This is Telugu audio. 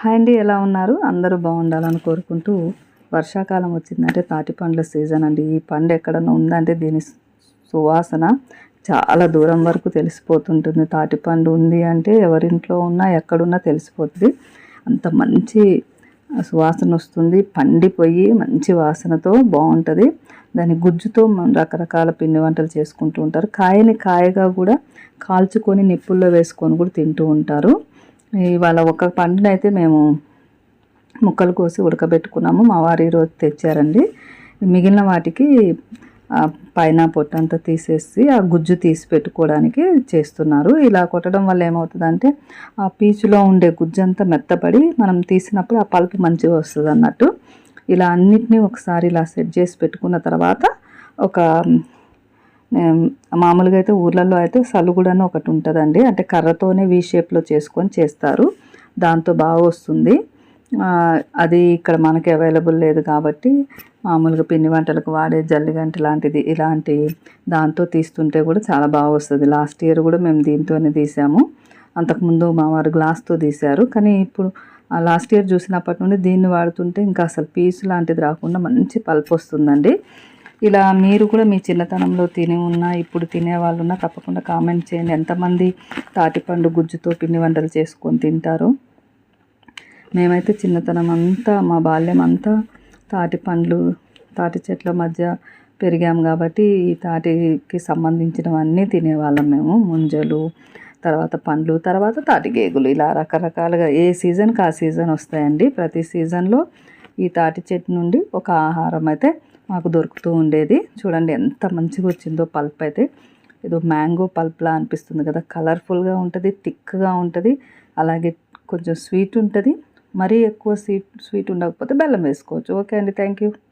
హాయ్ అండి, ఎలా ఉన్నారు? అందరూ బాగుండాలని కోరుకుంటూ, వర్షాకాలం వచ్చిందంటే తాటి పండ్ల సీజన్ అండి. ఈ పండు ఎక్కడన్నా ఉందంటే దీని సువాసన చాలా దూరం వరకు తెలిసిపోతుంటుంది. తాటి పండు ఉంది అంటే ఎవరింట్లో ఉన్నా ఎక్కడున్నా తెలిసిపోతుంది. అంత మంచి సువాసన వస్తుంది. పండిపోయి మంచి వాసనతో బాగుంటుంది. దాని గుజ్జుతో రకరకాల పిండి వంటలు చేసుకుంటూ ఉంటారు. కాయని కాయగా కూడా కాల్చుకొని నిప్పుల్లో వేసుకొని కూడా తింటూ ఉంటారు. ఇవాళ ఒక పండునైతే మేము ముక్కలు కోసి ఉడకబెట్టుకున్నాము. మా వారు ఈరోజు తెచ్చారండి. మిగిలిన వాటికి పైన పొట్టంతా తీసేసి ఆ గుజ్జు తీసి పెట్టుకోవడానికి చేస్తున్నారు. ఇలా కొట్టడం వల్ల ఏమవుతుందంటే ఆ పీచులో ఉండే గుజ్జు అంతా మెత్తపడి మనం తీసినప్పుడు ఆ పల్పు మంచిగా వస్తుంది అన్నట్టు. ఇలా అన్నిటినీ ఒకసారి ఇలా సెట్ చేసి పెట్టుకున్న తర్వాత ఒక మామూలుగా అయితే ఊర్లలో అయితే సలుగుడని ఒకటి ఉంటుందండి. అంటే కర్రతోనే వీ షేప్లో చేసుకొని చేస్తారు. దాంతో బాగా వస్తుంది. అది ఇక్కడ మనకి అవైలబుల్ లేదు కాబట్టి మామూలుగా పిండి వంటలకు వాడే జల్లిగంట లాంటిది ఇలాంటి దాంతో తీస్తుంటే కూడా చాలా బాగా వస్తుంది. లాస్ట్ ఇయర్ కూడా మేము దీంతోనే తీసాము. అంతకుముందు మా వారు గ్లాస్తో తీశారు. కానీ ఇప్పుడు లాస్ట్ ఇయర్ చూసినప్పటి నుండి దీన్ని వాడుతుంటే ఇంకా అసలు పీసు లాంటిది రాకుండా మంచి పల్పు వస్తుందండి. ఇలా మీరు కూడా మీ చిన్నతనంలో తిని ఉన్నా ఇప్పుడు తినేవాళ్ళు ఉన్నా తప్పకుండా కామెంట్ చేయండి. ఎంతమంది తాటిపండు గుజ్జుతో పిండి వంటలు చేసుకొని తింటారు? మేమైతే చిన్నతనం అంతా మా బాల్యం అంతా తాటి చెట్ల మధ్య పెరిగాము కాబట్టి ఈ తాటికి సంబంధించినవన్నీ తినేవాళ్ళం మేము. ముంజలు, తర్వాత పండ్లు, తర్వాత తాటి గేగులు, ఇలా రకరకాలుగా ఏ సీజన్కి ఆ సీజన్ వస్తాయండి. ప్రతి సీజన్లో ఈ తాటి చెట్టు నుండి ఒక ఆహారం అయితే మాకు దొరుకుతూ ఉండేది. చూడండి ఎంత మంచిగా వచ్చిందో పల్ప్ అయితే. ఏదో మ్యాంగో పల్ప్లా అనిపిస్తుంది కదా. కలర్ఫుల్గా ఉంటుంది, థిక్గా ఉంటుంది, అలాగే కొంచెం స్వీట్ ఉంటుంది. మరీ ఎక్కువ స్వీట్ ఉండకపోతే బెల్లం వేసుకోవచ్చు. ఓకే అండి, థ్యాంక్ యూ.